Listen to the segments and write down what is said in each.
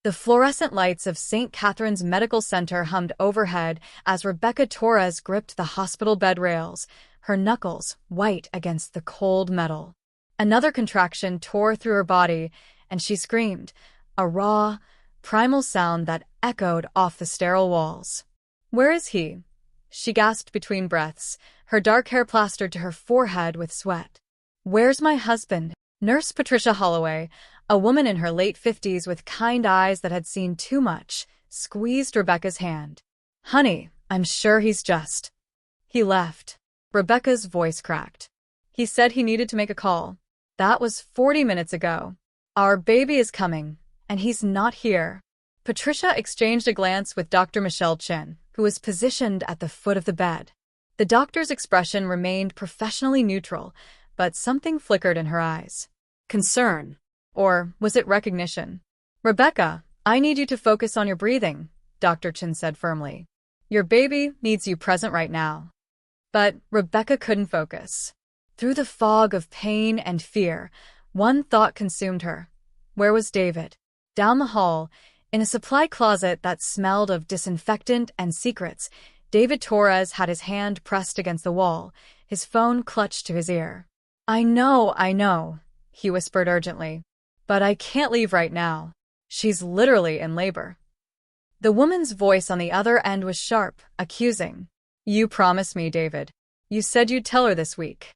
The fluorescent lights of St. Catherine's Medical Center hummed overhead as Rebecca Torres gripped the hospital bed rails, her knuckles white against the cold metal. Another contraction tore through her body, and she screamed, a raw, primal sound that echoed off the sterile walls. "Where is he?" she gasped between breaths, her dark hair plastered to her forehead with sweat. "Where's my husband?" Nurse Patricia Holloway, a woman in her late 50s with kind eyes that had seen too much, squeezed Rebecca's hand. "Honey, I'm sure he's just..." "He left." Rebecca's voice cracked. "He said he needed to make a call. That was 40 minutes ago. Our baby is coming, and he's not here." Patricia exchanged a glance with Dr. Michelle Chin, who was positioned at the foot of the bed. The doctor's expression remained professionally neutral, but something flickered in her eyes. Concern. Or was it recognition? "Rebecca, I need you to focus on your breathing," Dr. Chin said firmly. "Your baby needs you present right now." But Rebecca couldn't focus. Through the fog of pain and fear, one thought consumed her. Where was David? Down the hall, in a supply closet that smelled of disinfectant and secrets, David Torres had his hand pressed against the wall, his phone clutched to his ear. I know, he whispered urgently. "But I can't leave right now. She's literally in labor." The woman's voice on the other end was sharp, accusing. "You promised me, David. You said you'd tell her this week."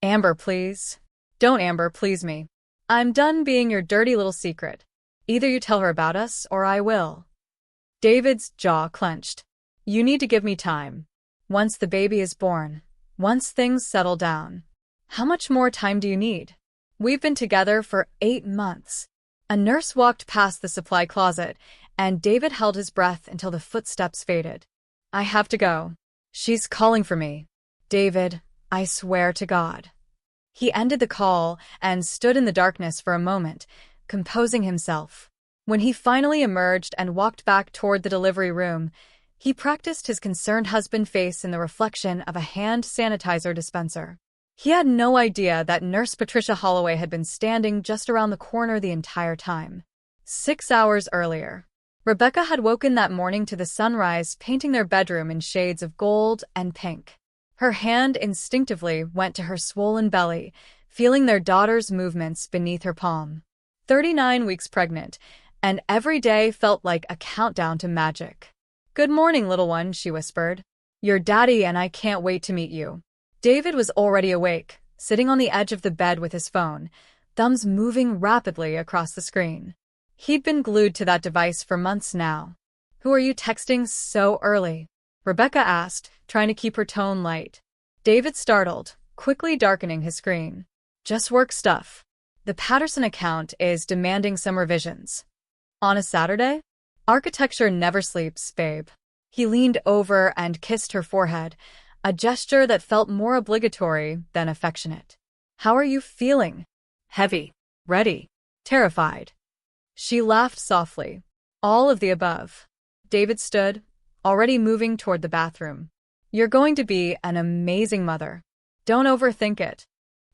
"Amber, please. Don't Amber, please me. I'm done being your dirty little secret. Either you tell her about us, or I will." David's jaw clenched. "You need to give me time. Once the baby is born, once things settle down." "How much more time do you need? We've been together for 8 months. A nurse walked past the supply closet, and David held his breath until the footsteps faded. "I have to go. She's calling for me. David, I swear to God." He ended the call and stood in the darkness for a moment, composing himself. When he finally emerged and walked back toward the delivery room, he practiced his concerned husband face in the reflection of a hand sanitizer dispenser. He had no idea that Nurse Patricia Holloway had been standing just around the corner the entire time. 6 hours earlier, Rebecca had woken that morning to the sunrise painting their bedroom in shades of gold and pink. Her hand instinctively went to her swollen belly, feeling their daughter's movements beneath her palm. 39 weeks pregnant, and every day felt like a countdown to magic. "Good morning, little one," she whispered. "Your daddy and I can't wait to meet you." David was already awake, sitting on the edge of the bed with his phone, thumbs moving rapidly across the screen. He'd been glued to that device for months now. "Who are you texting so early?" Rebecca asked, trying to keep her tone light. David startled, quickly darkening his screen. "Just work stuff. The Patterson account is demanding some revisions." "On a Saturday?" "Architecture never sleeps, babe." He leaned over and kissed her forehead, a gesture that felt more obligatory than affectionate. "How are you feeling?" "Heavy. Ready. Terrified." She laughed softly. "All of the above." David stood, already moving toward the bathroom. "You're going to be an amazing mother. Don't overthink it.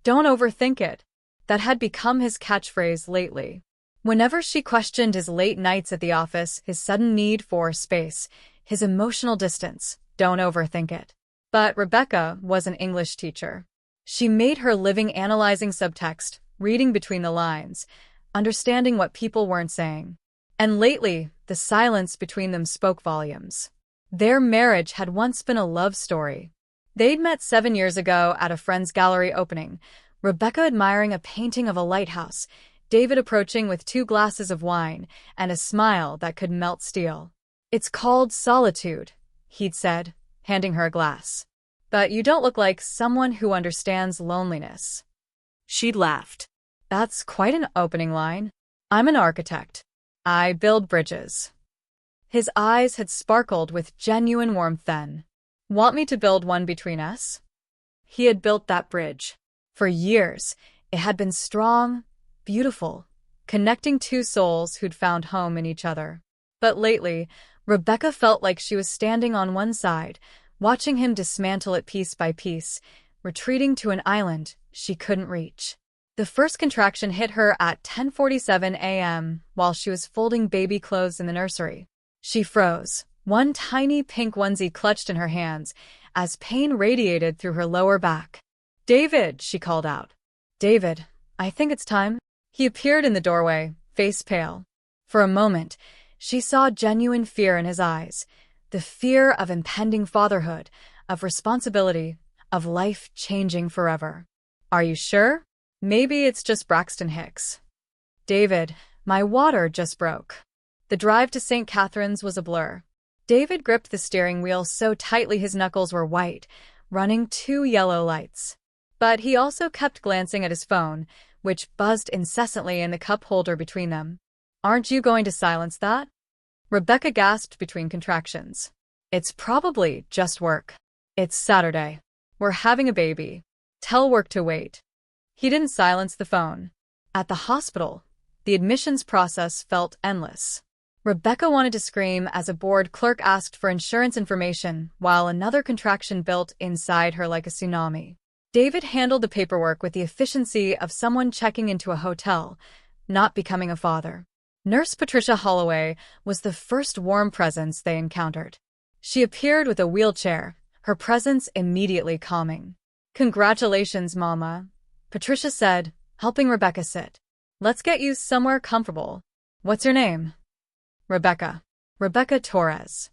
Don't overthink it." That had become his catchphrase lately. Whenever she questioned his late nights at the office, his sudden need for space, his emotional distance, don't overthink it. But Rebecca was an English teacher. She made her living analyzing subtext, reading between the lines, understanding what people weren't saying. And lately, the silence between them spoke volumes. Their marriage had once been a love story. They'd met 7 years ago at a friend's gallery opening, Rebecca admiring a painting of a lighthouse, David approaching with 2 glasses of wine and a smile that could melt steel. "It's called solitude," he'd said, handing her a glass. "But you don't look like someone who understands loneliness." She'd laughed. "That's quite an opening line. I'm an architect. I build bridges." His eyes had sparkled with genuine warmth then. "Want me to build one between us?" He had built that bridge. For years, it had been strong, beautiful, connecting 2 souls who'd found home in each other. But lately, Rebecca felt like she was standing on one side, watching him dismantle it piece by piece, retreating to an island she couldn't reach. The first contraction hit her at 10:47 a.m. while she was folding baby clothes in the nursery. She froze, one tiny pink onesie clutched in her hands, as pain radiated through her lower back. "David," she called out. "David, I think it's time." He appeared in the doorway, face pale. For a moment, she saw genuine fear in his eyes, the fear of impending fatherhood, of responsibility, of life changing forever. "Are you sure? Maybe it's just Braxton Hicks." "David, my water just broke." The drive to St. Catharines was a blur. David gripped the steering wheel so tightly his knuckles were white, running 2 yellow lights. But he also kept glancing at his phone, which buzzed incessantly in the cup holder between them. "Aren't you going to silence that?" Rebecca gasped between contractions. "It's probably just work. It's Saturday. We're having a baby. Tell work to wait." He didn't silence the phone. At the hospital, the admissions process felt endless. Rebecca wanted to scream as a board clerk asked for insurance information, while another contraction built inside her like a tsunami. David handled the paperwork with the efficiency of someone checking into a hotel, not becoming a father. Nurse Patricia Holloway was the first warm presence they encountered. She appeared with a wheelchair, her presence immediately calming. "Congratulations, Mama," Patricia said, helping Rebecca sit. "Let's get you somewhere comfortable. What's your name?" "Rebecca. Rebecca Torres."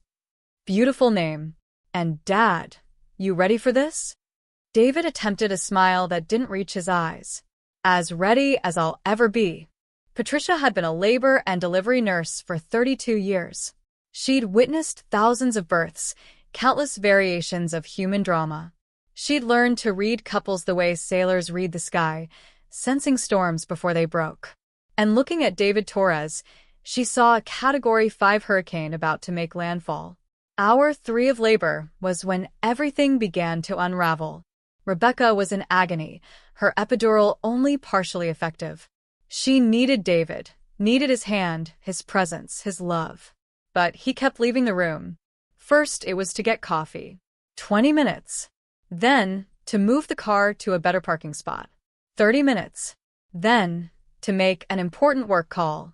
"Beautiful name. And Dad, you ready for this?" David attempted a smile that didn't reach his eyes. "As ready as I'll ever be." Patricia had been a labor and delivery nurse for 32 years. She'd witnessed thousands of births, countless variations of human drama. She'd learned to read couples the way sailors read the sky, sensing storms before they broke. And looking at David Torres, she saw a Category 5 hurricane about to make landfall. Hour 3 of labor was when everything began to unravel. Rebecca was in agony, her epidural only partially effective. She needed David, needed his hand, his presence, his love. But he kept leaving the room. First, it was to get coffee. 20 minutes. Then, to move the car to a better parking spot. 30 minutes. Then, to make an important work call.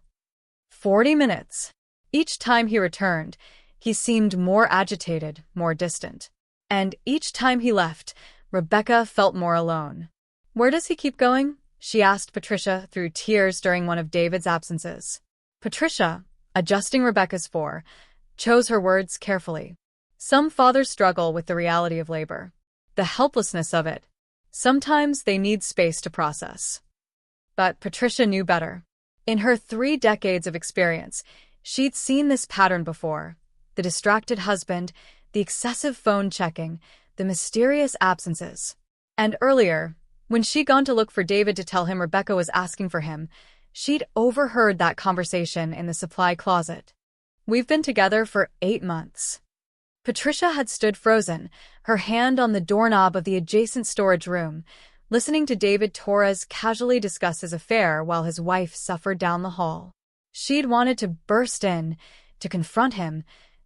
40 minutes. Each time he returned, he seemed more agitated, more distant. And each time he left, Rebecca felt more alone. "Where does he keep going?" she asked Patricia through tears during one of David's absences. Patricia, adjusting Rebecca's fore, chose her words carefully. Some fathers struggle with the reality of labor, the helplessness of it. Sometimes they need space to process. But Patricia knew better. In her 3 decades of experience, she'd seen this pattern before: the distracted husband, the excessive phone checking, the mysterious absences. And earlier, when she'd gone to look for David to tell him Rebecca was asking for him, she'd overheard that conversation in the supply closet. "We've been together for 8 months." Patricia had stood frozen, her hand on the doorknob of the adjacent storage room, listening to David Torres casually discuss his affair while his wife suffered down the hall. She'd wanted to burst in, to confront him,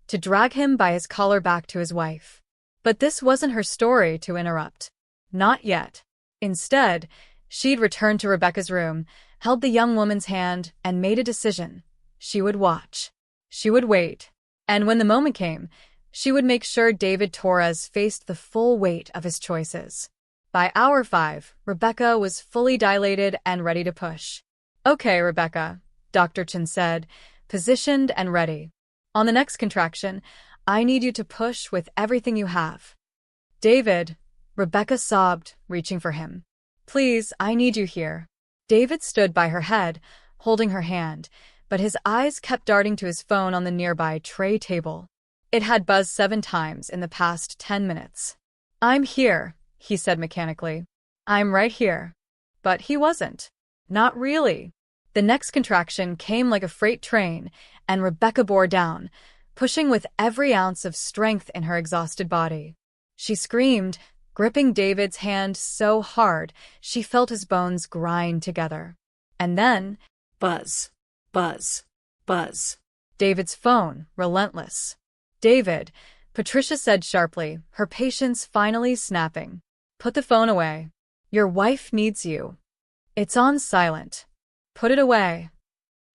to drag him by his collar back to his wife. But this wasn't her story to interrupt. Not yet. Instead, she'd returned to Rebecca's room, held the young woman's hand, and made a decision. She would watch. She would wait. And when the moment came, she would make sure David Torres faced the full weight of his choices. By hour 5, Rebecca was fully dilated and ready to push. "Okay, Rebecca," Dr. Chen said, positioned and ready. "On the next contraction, I need you to push with everything you have." "David," Rebecca sobbed, reaching for him. "Please, I need you here." David stood by her head, holding her hand, but his eyes kept darting to his phone on the nearby tray table. It had buzzed 7 times in the past 10 minutes. "I'm here," he said mechanically. "I'm right here." But he wasn't. Not really. The next contraction came like a freight train, and Rebecca bore down, pushing with every ounce of strength in her exhausted body. She screamed, gripping David's hand so hard she felt his bones grind together. And then, buzz, buzz, buzz. David's phone, relentless. "David," Patricia said sharply, her patience finally snapping. "Put the phone away. Your wife needs you." It's on silent. Put it away.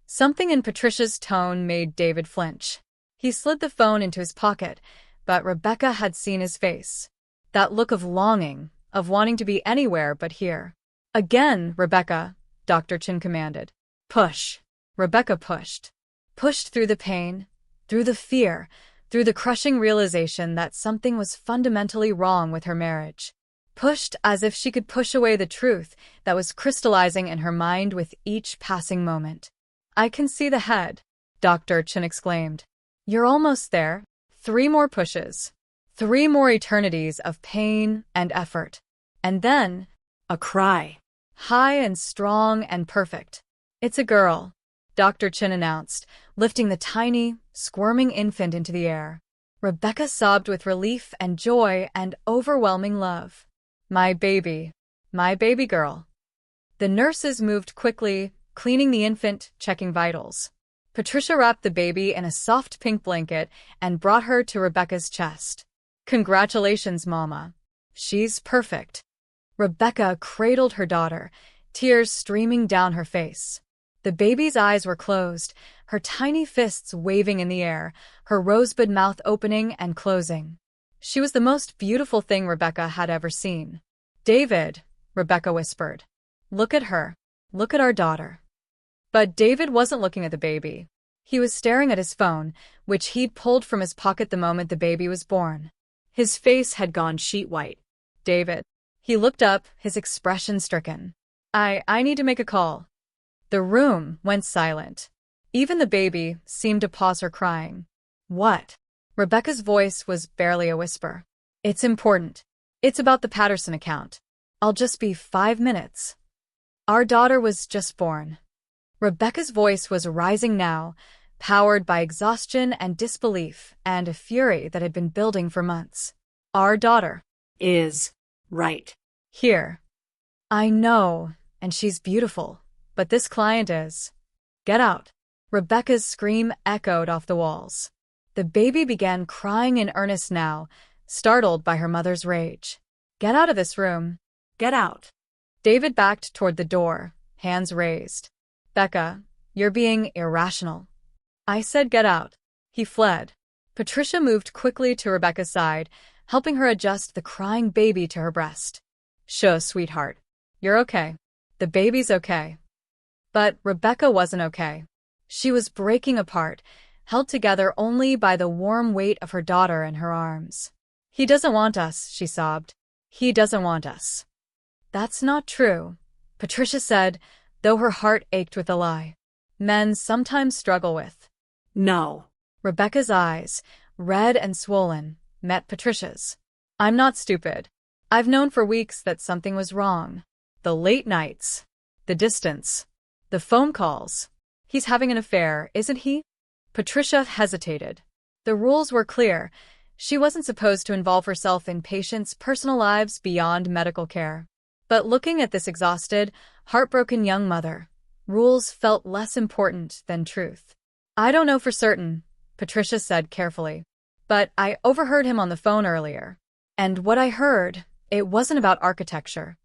Something in Patricia's tone made David flinch. He slid the phone into his pocket, but Rebecca had seen his face. That look of longing, of wanting to be anywhere but here. Again, Rebecca, Dr. Chin commanded. Push. Rebecca pushed. Pushed through the pain, through the fear, through the crushing realization that something was fundamentally wrong with her marriage. Pushed as if she could push away the truth that was crystallizing in her mind with each passing moment. I can see the head, Dr. Chin exclaimed. You're almost there. 3 more pushes. 3 more eternities of pain and effort. And then, a cry. High and strong and perfect. It's a girl, Dr. Chin announced, lifting the tiny, squirming infant into the air. Rebecca sobbed with relief and joy and overwhelming love. My baby girl. The nurses moved quickly, cleaning the infant, checking vitals. Patricia wrapped the baby in a soft pink blanket and brought her to Rebecca's chest. Congratulations, Mama. She's perfect. Rebecca cradled her daughter, tears streaming down her face. The baby's eyes were closed, her tiny fists waving in the air, her rosebud mouth opening and closing. She was the most beautiful thing Rebecca had ever seen. David, Rebecca whispered. Look at her. Look at our daughter. But David wasn't looking at the baby. He was staring at his phone, which he'd pulled from his pocket the moment the baby was born. His face had gone sheet white. David. He looked up, his expression stricken. I need to make a call. The room went silent. Even the baby seemed to pause her crying. What? Rebecca's voice was barely a whisper. It's important. It's about the Patterson account. I'll just be 5 minutes. Our daughter was just born. Rebecca's voice was rising now, powered by exhaustion and disbelief and a fury that had been building for months. Our daughter is right here. I know, and she's beautiful, but this client is. Get out. Rebecca's scream echoed off the walls. The baby began crying in earnest now, startled by her mother's rage. Get out of this room. Get out. David backed toward the door, hands raised. Becca, you're being irrational. I said get out. He fled. Patricia moved quickly to Rebecca's side, helping her adjust the crying baby to her breast. Shush, sweetheart. You're okay. The baby's okay. But Rebecca wasn't okay. She was breaking apart, held together only by the warm weight of her daughter in her arms. He doesn't want us, she sobbed. He doesn't want us. That's not true, Patricia said, though her heart ached with a lie. Men sometimes struggle with. No. Rebecca's eyes, red and swollen, met Patricia's. I'm not stupid. I've known for weeks that something was wrong. The late nights. The distance. The phone calls. He's having an affair, isn't he? Patricia hesitated. The rules were clear. She wasn't supposed to involve herself in patients' personal lives beyond medical care. But looking at this exhausted, heartbroken young mother, rules felt less important than truth. I don't know for certain, Patricia said carefully. But I overheard him on the phone earlier. And what I heard, it wasn't about architecture.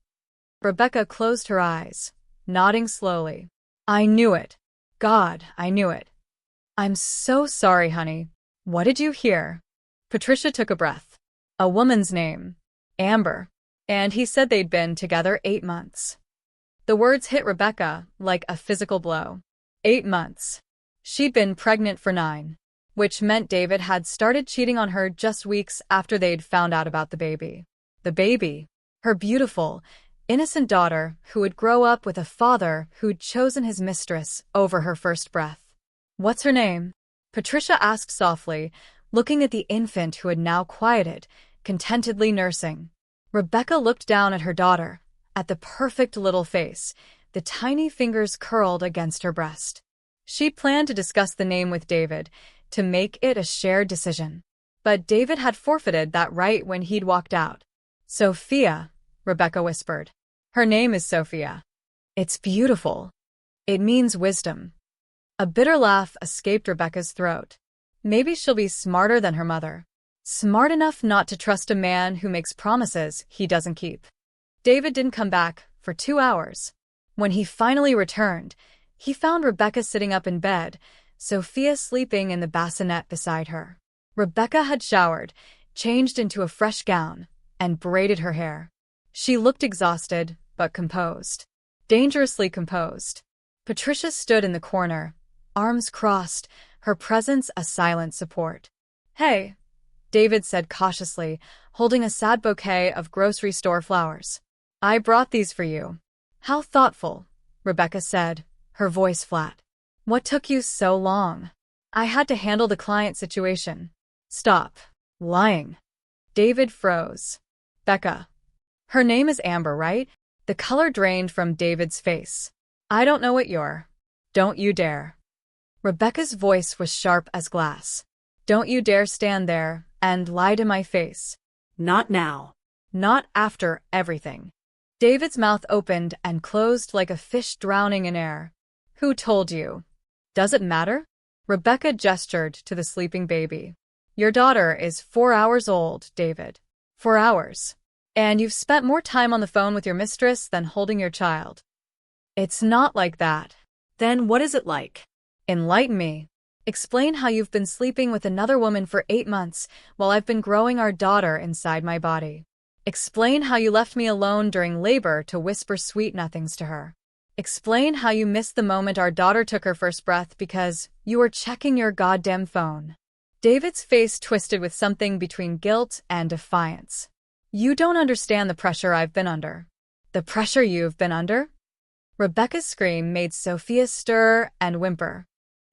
Rebecca closed her eyes, nodding slowly. I knew it. God, I knew it. I'm so sorry, honey. What did you hear? Patricia took a breath. A woman's name. Amber. And he said they'd been together 8 months. The words hit Rebecca like a physical blow. 8 months. She'd been pregnant for 9, which meant David had started cheating on her just weeks after they'd found out about the baby. The baby. Her beautiful, innocent daughter who would grow up with a father who'd chosen his mistress over her first breath. What's her name? Patricia asked softly, looking at the infant who had now quieted, contentedly nursing. Rebecca looked down at her daughter, at the perfect little face, the tiny fingers curled against her breast. She planned to discuss the name with David, to make it a shared decision. But David had forfeited that right when he'd walked out. Sophia, Rebecca whispered. Her name is Sophia. It's beautiful. It means wisdom. A bitter laugh escaped Rebecca's throat. Maybe she'll be smarter than her mother. Smart enough not to trust a man who makes promises he doesn't keep. David didn't come back for 2 hours. When he finally returned, he found Rebecca sitting up in bed, Sophia sleeping in the bassinet beside her. Rebecca had showered, changed into a fresh gown, and braided her hair. She looked exhausted, but composed. Dangerously composed. Patricia stood in the corner, arms crossed, her presence a silent support. "Hey," David said cautiously, holding a sad bouquet of grocery store flowers. "I brought these for you." "How thoughtful," Rebecca said, her voice flat. "What took you so long?" "I had to handle the client situation." "Stop lying." David froze. "Becca. Her name is Amber, right?" The color drained from David's face. "I don't know what you're." "Don't you dare." Rebecca's voice was sharp as glass. "Don't you dare stand there and lie to my face." Not now. "Not after everything." David's mouth opened and closed like a fish drowning in air. "Who told you?" "Does it matter?" Rebecca gestured to the sleeping baby. "Your daughter is 4 hours old, David. 4 hours. And you've spent more time on the phone with your mistress than holding your child." "It's not like that." Then what is it like? "Enlighten me. Explain how you've been sleeping with another woman for 8 months while I've been growing our daughter inside my body. Explain how you left me alone during labor to whisper sweet nothings to her. Explain how you missed the moment our daughter took her first breath because you were checking your goddamn phone." David's face twisted with something between guilt and defiance. "You don't understand the pressure I've been under." "The pressure you've been under?" Rebecca's scream made Sophia stir and whimper.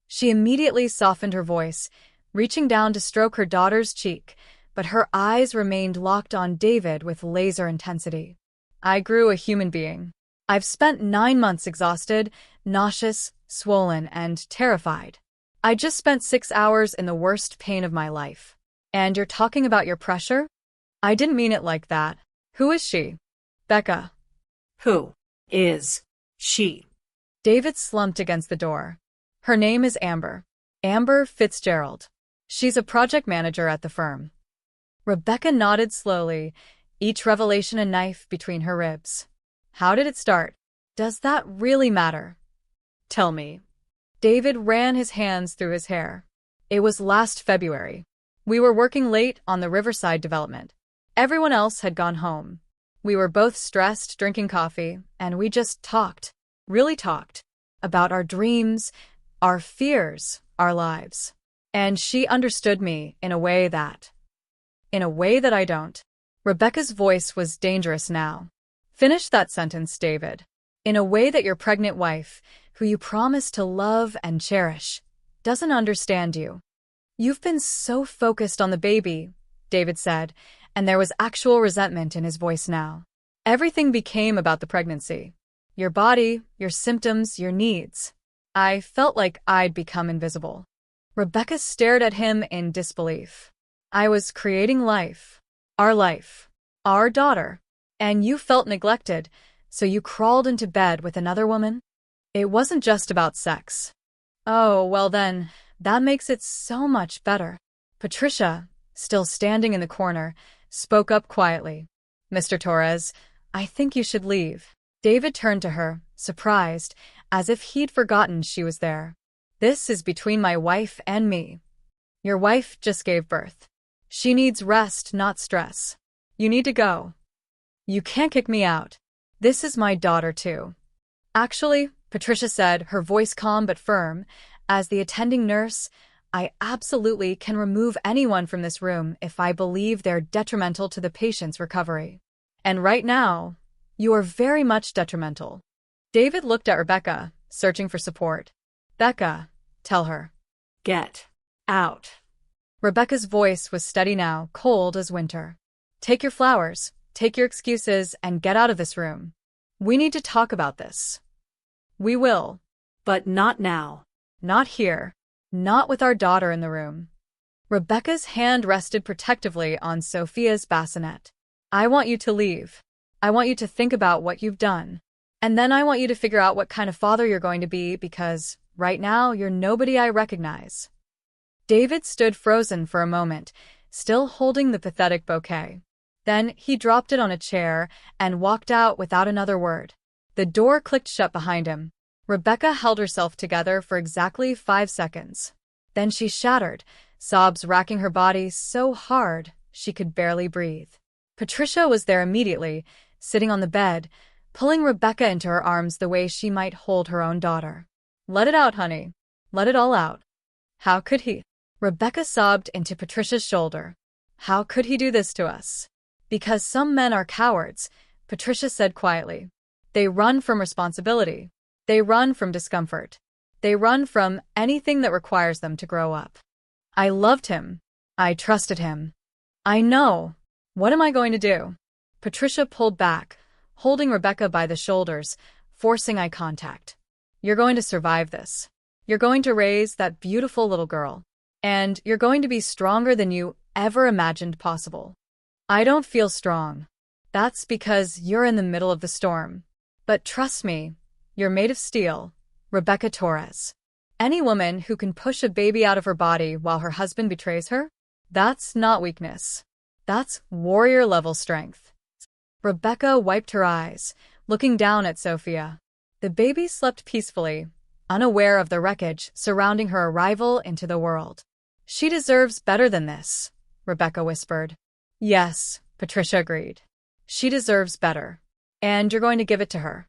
She immediately softened her voice, reaching down to stroke her daughter's cheek, but her eyes remained locked on David with laser intensity. "I grew a human being. I've spent 9 months exhausted, nauseous, swollen, and terrified. I just spent 6 hours in the worst pain of my life. And you're talking about your pressure? I didn't mean it like that. Who is she?" "Becca." Who is she? David slumped against the door. "Her name is Amber. Amber Fitzgerald. She's a project manager at the firm." Rebecca nodded slowly, each revelation a knife between her ribs. "How did it start?" "Does that really matter?" "Tell me." David ran his hands through his hair. "It was last February. We were working late on the Riverside development. Everyone else had gone home. We were both stressed, drinking coffee, and we just talked, really talked, about our dreams, our fears, our lives. And she understood me in a way that I don't." Rebecca's voice was dangerous now. "Finish that sentence, David. In a way that your pregnant wife, who you promised to love and cherish, doesn't understand you." "You've been so focused on the baby," David said, and there was actual resentment in his voice now. "Everything became about the pregnancy. Your body, your symptoms, your needs. I felt like I'd become invisible." Rebecca stared at him in disbelief. "I was creating life. Our daughter. And you felt neglected, so you crawled into bed with another woman? It wasn't just about sex." "Oh, well then, that makes it so much better." Patricia, still standing in the corner, spoke up quietly. "Mr. Torres, I think you should leave." David turned to her, surprised, as if he'd forgotten she was there. "This is between my wife and me. Your wife just gave birth. She needs rest, not stress. You need to go. You can't kick me out. This is my daughter too." "Actually," Patricia said, her voice calm but firm, "as the attending nurse, I absolutely can remove anyone from this room if I believe they're detrimental to the patient's recovery. And right now, you are very much detrimental." David looked at Rebecca, searching for support. "Becca, tell her." Get out. Rebecca's voice was steady now, cold as winter. "Take your flowers, take your excuses, and get out of this room. We need to talk about this." "We will." But not now. "Not here. Not with our daughter in the room." Rebecca's hand rested protectively on Sophia's bassinet. "I want you to leave. I want you to think about what you've done. And then I want you to figure out what kind of father you're going to be because, right now, you're nobody I recognize." David stood frozen for a moment, still holding the pathetic bouquet. Then he dropped it on a chair and walked out without another word. The door clicked shut behind him. Rebecca held herself together for exactly 5 seconds. Then she shattered, sobs racking her body so hard she could barely breathe. Patricia was there immediately, sitting on the bed, pulling Rebecca into her arms the way she might hold her own daughter. "Let it out, honey. Let it all out." "How could he?" Rebecca sobbed into Patricia's shoulder. "How could he do this to us?" "Because some men are cowards," Patricia said quietly. "They run from responsibility. They run from discomfort. They run from anything that requires them to grow up. I loved him. I trusted him. I know. What am I going to do?" Patricia pulled back, holding Rebecca by the shoulders, forcing eye contact. "You're going to survive this. You're going to raise that beautiful little girl. And you're going to be stronger than you ever imagined possible." "I don't feel strong." "That's because you're in the middle of the storm. But trust me, you're made of steel." Rebecca Torres. Any woman who can push a baby out of her body while her husband betrays her? That's not weakness. That's warrior-level strength. Rebecca wiped her eyes, looking down at Sophia. The baby slept peacefully, unaware of the wreckage surrounding her arrival into the world. "She deserves better than this," Rebecca whispered. "Yes," Patricia agreed. "She deserves better. And you're going to give it to her."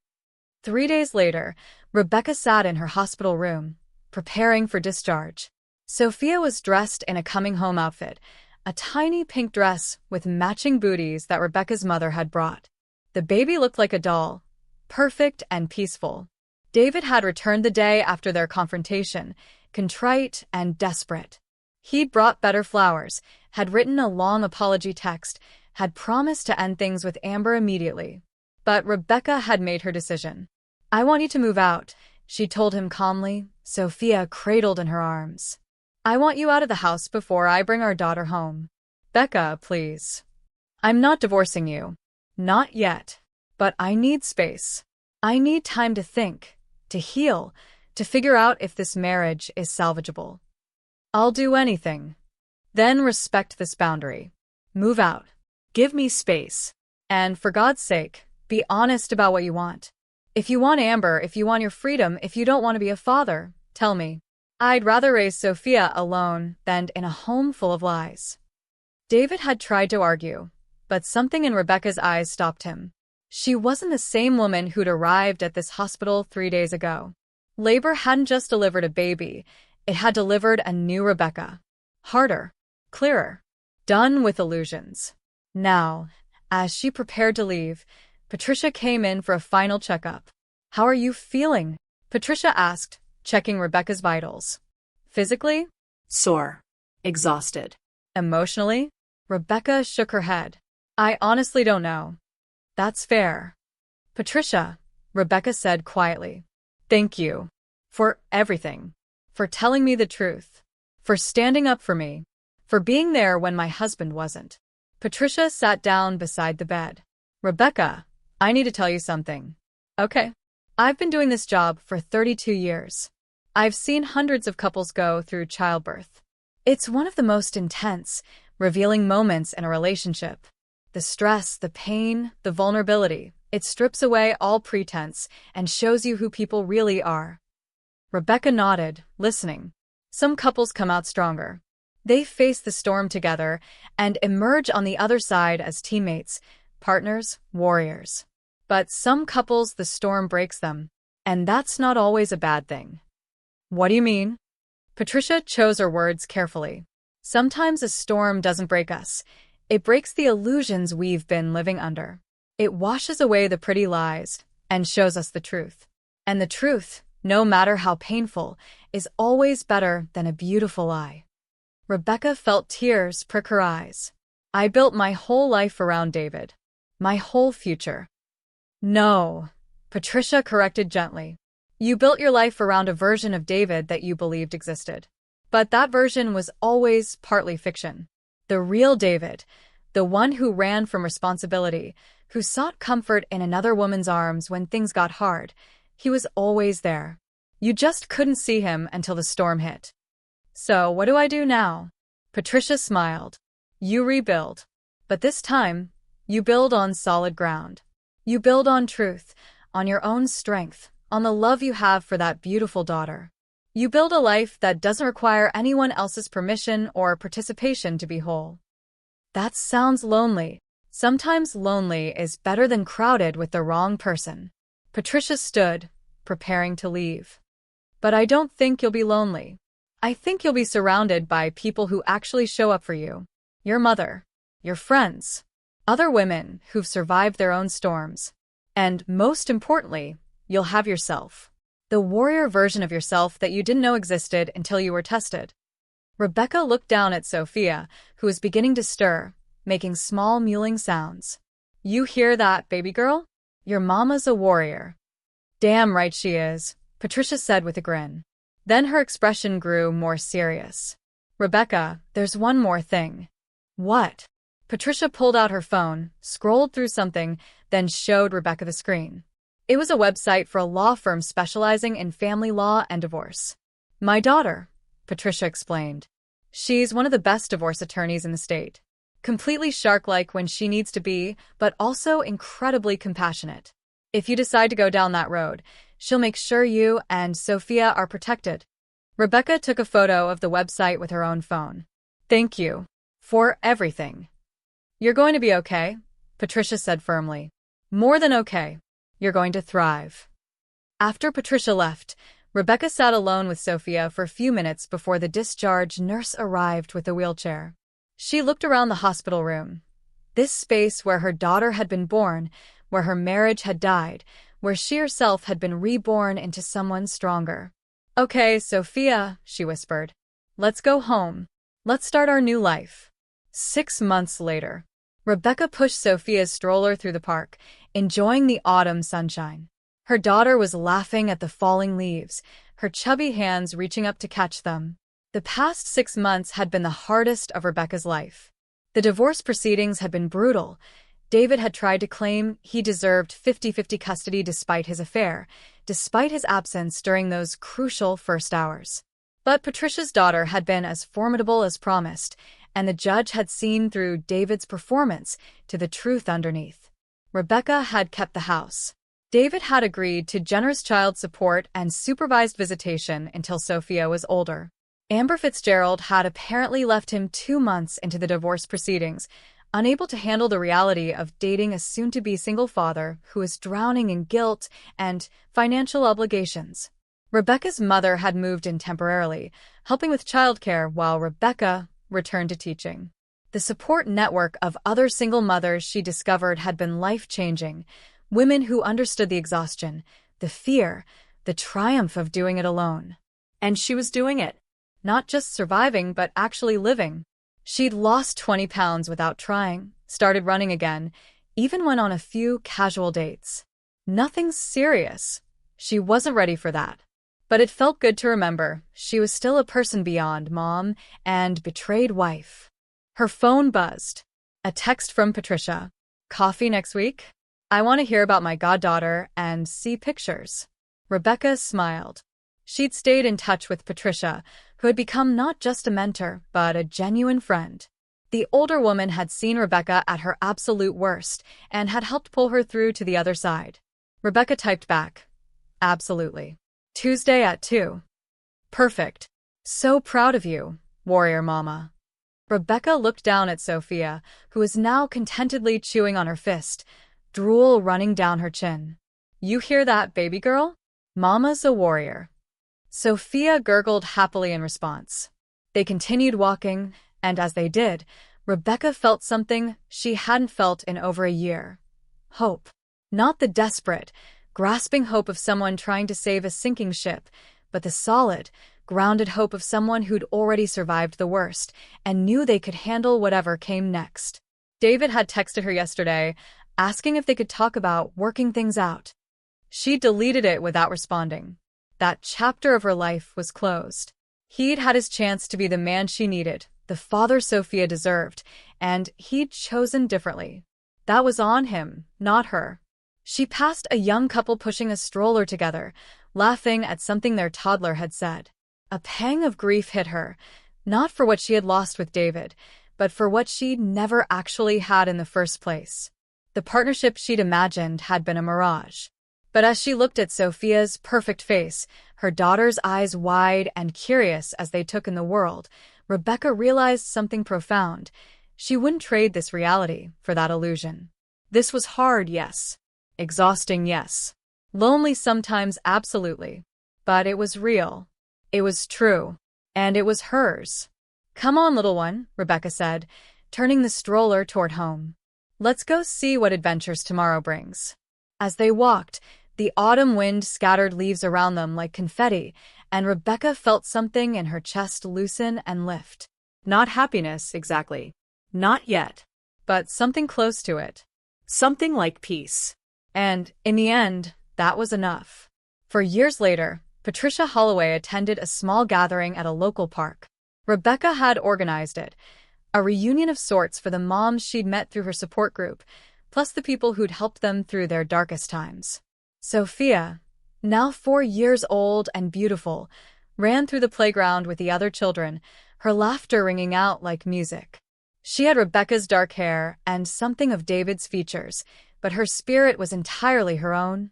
3 days later, Rebecca sat in her hospital room, preparing for discharge. Sophia was dressed in a coming-home outfit, a tiny pink dress with matching booties that Rebecca's mother had brought. The baby looked like a doll, perfect and peaceful. David had returned the day after their confrontation, contrite and desperate. He'd brought better flowers, had written a long apology text, had promised to end things with Amber immediately. But Rebecca had made her decision. "I want you to move out," she told him calmly, Sophia cradled in her arms. "I want you out of the house before I bring our daughter home." "Becca, please. I'm not divorcing you. Not yet. But I need space. I need time to think, to heal, to figure out if this marriage is salvageable. I'll do anything. Then respect this boundary. Move out. Give me space. And for God's sake, be honest about what you want. If you want Amber, if you want your freedom, if you don't want to be a father, tell me. I'd rather raise Sophia alone than in a home full of lies." David had tried to argue, but something in Rebecca's eyes stopped him. She wasn't the same woman who'd arrived at this hospital 3 days ago. Labor hadn't just delivered a baby, it had delivered a new Rebecca. Harder, clearer, done with illusions. Now, as she prepared to leave, Patricia came in for a final checkup. "How are you feeling?" Patricia asked, checking Rebecca's vitals. "Physically?" Sore. Exhausted. "Emotionally?" Rebecca shook her head. "I honestly don't know." "That's fair." "Patricia," Rebecca said quietly. "Thank you. For everything. For telling me the truth. For standing up for me. For being there when my husband wasn't." Patricia sat down beside the bed. "Rebecca, I need to tell you something." "Okay." "I've been doing this job for 32 years. I've seen hundreds of couples go through childbirth. It's one of the most intense, revealing moments in a relationship. The stress, the pain, the vulnerability, it strips away all pretense and shows you who people really are." Rebecca nodded, listening. Some couples come out stronger. They face the storm together and emerge on the other side as teammates, partners, warriors. But some couples, the storm breaks them, and that's not always a bad thing. "What do you mean?" Patricia chose her words carefully. "Sometimes a storm doesn't break us. It breaks the illusions we've been living under. It washes away the pretty lies and shows us the truth. And the truth, no matter how painful, is always better than a beautiful lie." Rebecca felt tears prick her eyes. "I built my whole life around David. My whole future." "No," Patricia corrected gently. "You built your life around a version of David that you believed existed. But that version was always partly fiction. The real David, the one who ran from responsibility, who sought comfort in another woman's arms when things got hard, he was always there. You just couldn't see him until the storm hit." "So what do I do now?" Patricia smiled. "You rebuild. But this time, you build on solid ground. You build on truth, on your own strength, on the love you have for that beautiful daughter. You build a life that doesn't require anyone else's permission or participation to be whole. That sounds lonely. Sometimes lonely is better than crowded with the wrong person. Patricia stood, preparing to leave. But I don't think you'll be lonely. I think you'll be surrounded by people who actually show up for you. Your mother, your friends, other women who've survived their own storms. And most importantly, you'll have yourself. The warrior version of yourself that you didn't know existed until you were tested. Rebecca looked down at Sophia, who was beginning to stir, making small mewling sounds. You hear that, baby girl? Your mama's a warrior. Damn right she is, Patricia said with a grin. Then her expression grew more serious. Rebecca, there's one more thing. What? Patricia pulled out her phone, scrolled through something, then showed Rebecca the screen. It was a website for a law firm specializing in family law and divorce. My daughter, Patricia explained. She's one of the best divorce attorneys in the state. Completely shark-like when she needs to be, but also incredibly compassionate. If you decide to go down that road, she'll make sure you and Sophia are protected. Rebecca took a photo of the website with her own phone. Thank you for everything. You're going to be okay, Patricia said firmly. More than okay. You're going to thrive. After Patricia left, Rebecca sat alone with Sophia for a few minutes before the discharge nurse arrived with a wheelchair. She looked around the hospital room. This space where her daughter had been born, where her marriage had died, where she herself had been reborn into someone stronger. Okay, Sophia, she whispered. Let's go home. Let's start our new life. 6 months later, Rebecca pushed Sophia's stroller through the park, enjoying the autumn sunshine. Her daughter was laughing at the falling leaves, her chubby hands reaching up to catch them. The past 6 months had been the hardest of Rebecca's life. The divorce proceedings had been brutal. David had tried to claim he deserved 50-50 custody despite his affair, despite his absence during those crucial first hours. But Patricia's daughter had been as formidable as promised, and the judge had seen through David's performance to the truth underneath. Rebecca had kept the house. David had agreed to generous child support and supervised visitation until Sophia was older. Amber Fitzgerald had apparently left him 2 months into the divorce proceedings, unable to handle the reality of dating a soon-to-be single father who was drowning in guilt and financial obligations. Rebecca's mother had moved in temporarily, helping with childcare while Rebecca returned to teaching. The support network of other single mothers she discovered had been life-changing, women who understood the exhaustion, the fear, the triumph of doing it alone. And she was doing it. Not just surviving, but actually living. She'd lost 20 pounds without trying, started running again, even went on a few casual dates. Nothing serious. She wasn't ready for that. But it felt good to remember she was still a person beyond mom and betrayed wife. Her phone buzzed. A text from Patricia. Coffee next week? I want to hear about my goddaughter and see pictures. Rebecca smiled. She'd stayed in touch with Patricia, who had become not just a mentor, but a genuine friend. The older woman had seen Rebecca at her absolute worst and had helped pull her through to the other side. Rebecca typed back. Absolutely. Tuesday at 2. Perfect. So proud of you, warrior mama. Rebecca looked down at Sophia, who was now contentedly chewing on her fist, drool running down her chin. You hear that, baby girl? Mama's a warrior. Sophia gurgled happily in response. They continued walking, and as they did, Rebecca felt something she hadn't felt in over a year. Hope. Not the desperate, grasping hope of someone trying to save a sinking ship, but the solid, grounded hope of someone who'd already survived the worst and knew they could handle whatever came next. David had texted her yesterday, asking if they could talk about working things out. She deleted it without responding. That chapter of her life was closed. He'd had his chance to be the man she needed, the father Sophia deserved, and he'd chosen differently. That was on him, not her. She passed a young couple pushing a stroller together, laughing at something their toddler had said. A pang of grief hit her, not for what she had lost with David, but for what she'd never actually had in the first place. The partnership she'd imagined had been a mirage. But as she looked at Sophia's perfect face, her daughter's eyes wide and curious as they took in the world, Rebecca realized something profound. She wouldn't trade this reality for that illusion. This was hard, yes. Exhausting, yes. Lonely sometimes, absolutely. But it was real. It was true. And it was hers. "Come on, little one," Rebecca said, turning the stroller toward home. "Let's go see what adventures tomorrow brings." As they walked, the autumn wind scattered leaves around them like confetti, and Rebecca felt something in her chest loosen and lift. Not happiness, exactly. Not yet. But something close to it. Something like peace. And, in the end, that was enough. For years later, Patricia Holloway attended a small gathering at a local park. Rebecca had organized it, a reunion of sorts for the moms she'd met through her support group, plus the people who'd helped them through their darkest times. Sophia, now 4 years old and beautiful, ran through the playground with the other children, her laughter ringing out like music. She had Rebecca's dark hair and something of David's features, but her spirit was entirely her own.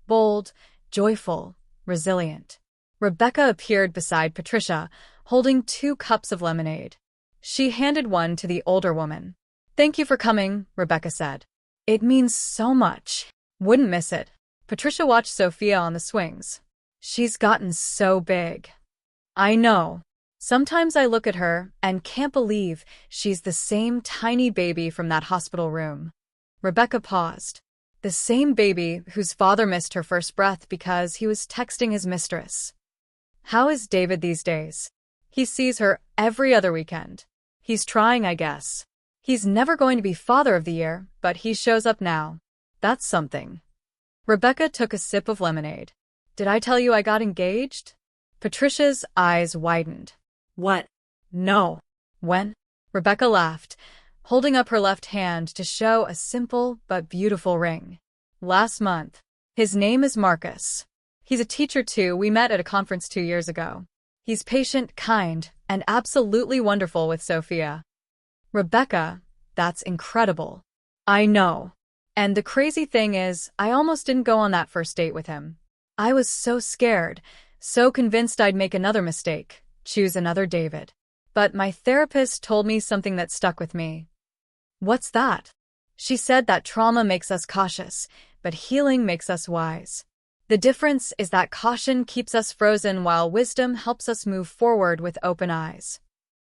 Bold, joyful, resilient. Rebecca appeared beside Patricia, holding 2 cups of lemonade. She handed one to the older woman. "Thank you for coming," Rebecca said. "It means so much. Wouldn't miss it." Patricia watched Sophia on the swings. "She's gotten so big." "I know. Sometimes I look at her and can't believe she's the same tiny baby from that hospital room." Rebecca paused. The same baby whose father missed her first breath because he was texting his mistress. "How is David these days?" "He sees her every other weekend. He's trying, I guess. He's never going to be Father of the Year, but he shows up now. That's something." Rebecca took a sip of lemonade. "Did I tell you I got engaged?" Patricia's eyes widened. What? "No." "When?" Rebecca laughed, holding up her left hand to show a simple but beautiful ring. "Last month. His name is Marcus. He's a teacher too. We met at a conference 2 years ago. He's patient, kind, and absolutely wonderful with Sophia." "Rebecca, that's incredible." "I know. And the crazy thing is, I almost didn't go on that first date with him. I was so scared, so convinced I'd make another mistake, choose another David. But my therapist told me something that stuck with me." "What's that?" "She said that trauma makes us cautious, but healing makes us wise. The difference is that caution keeps us frozen while wisdom helps us move forward with open eyes."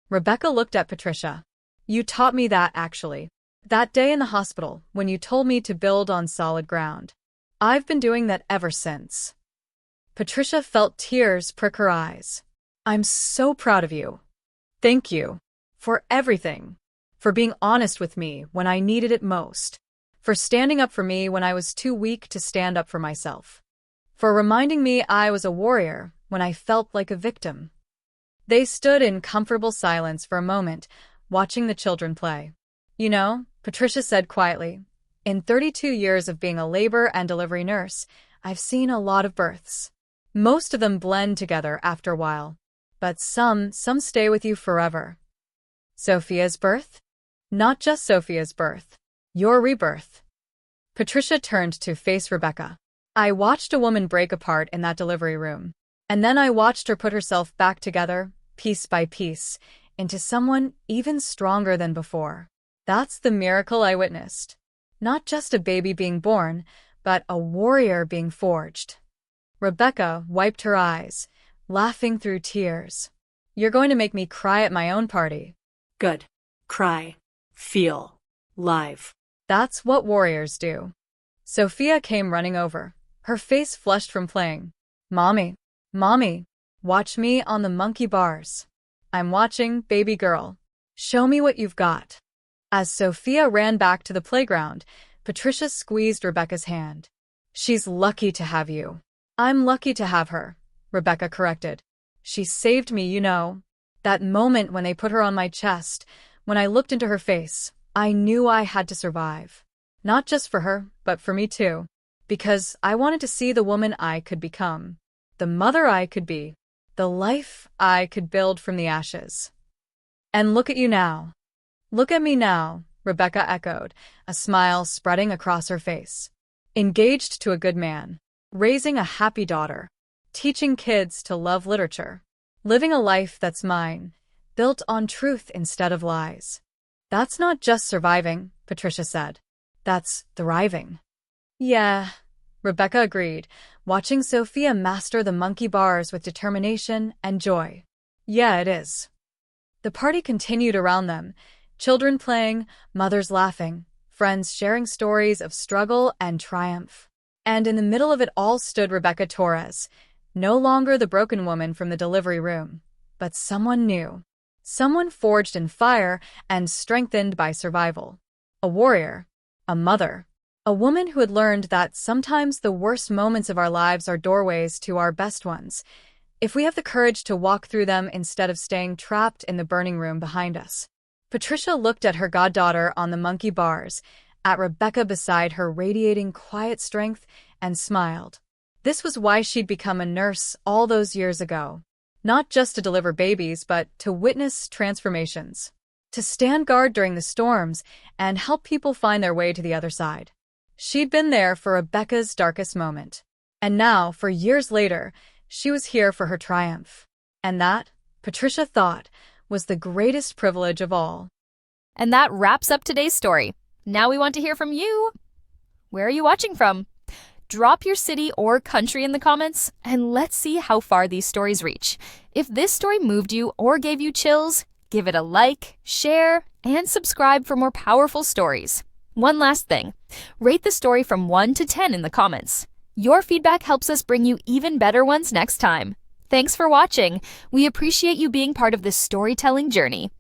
Rebecca looked at Patricia. "You taught me that, actually. That day in the hospital, when you told me to build on solid ground. I've been doing that ever since." Patricia felt tears prick her eyes. "I'm so proud of you. Thank you. For everything. For being honest with me when I needed it most. For standing up for me when I was too weak to stand up for myself. For reminding me I was a warrior when I felt like a victim." They stood in comfortable silence for a moment, watching the children play. "You know," Patricia said quietly, "in 32 years of being a labor and delivery nurse, I've seen a lot of births. Most of them blend together after a while. But some stay with you forever." "Sophia's birth?" "Not just Sophia's birth. Your rebirth." Patricia turned to face Rebecca. "I watched a woman break apart in that delivery room. And then I watched her put herself back together, piece by piece, into someone even stronger than before. That's the miracle I witnessed. Not just a baby being born, but a warrior being forged." Rebecca wiped her eyes, laughing through tears. "You're going to make me cry at my own party." Good. Cry. Feel. Live. That's what warriors do." Sophia came running over, her face flushed from playing. "Mommy, Mommy, watch me on the monkey bars." "I'm watching, baby girl. Show me what you've got." As Sophia ran back to the playground, Patricia squeezed Rebecca's hand. "She's lucky to have you." "I'm lucky to have her," Rebecca corrected. "She saved me, you know. That moment when they put her on my chest, when I looked into her face, I knew I had to survive. Not just for her, but for me too. Because I wanted to see the woman I could become. The mother I could be. The life I could build from the ashes. And look at you now." "Look at me now," Rebecca echoed, a smile spreading across her face. engaged to a good man, raising a happy daughter, teaching kids to love literature, living a life that's mine, built on truth instead of lies. That's not just surviving, Patricia said. That's thriving. Yeah, Rebecca agreed, watching Sophia master the monkey bars with determination and joy. Yeah, it is. The party continued around them, children playing, mothers laughing, friends sharing stories of struggle and triumph. And in the middle of it all stood Rebecca Torres, no longer the broken woman from the delivery room, but someone new. Someone forged in fire and strengthened by survival. A warrior, a mother, a woman who had learned that sometimes the worst moments of our lives are doorways to our best ones, if we have the courage to walk through them instead of staying trapped in the burning room behind us. Patricia looked at her goddaughter on the monkey bars, at Rebecca beside her radiating quiet strength, and smiled. This was why she'd become a nurse all those years ago. Not just to deliver babies, but to witness transformations. To stand guard during the storms and help people find their way to the other side. She'd been there for Rebecca's darkest moment. And now, for years later, she was here for her triumph. And that, Patricia thought, was the greatest privilege of all. And that wraps up today's story. Now we want to hear from you. Where are you watching from? Drop your city or country in the comments, and let's see how far these stories reach. If this story moved you or gave you chills, give it a like, share, and subscribe for more powerful stories. One last thing, rate the story from 1 to 10 in the comments. Your feedback helps us bring you even better ones next time. Thanks for watching. We appreciate you being part of this storytelling journey.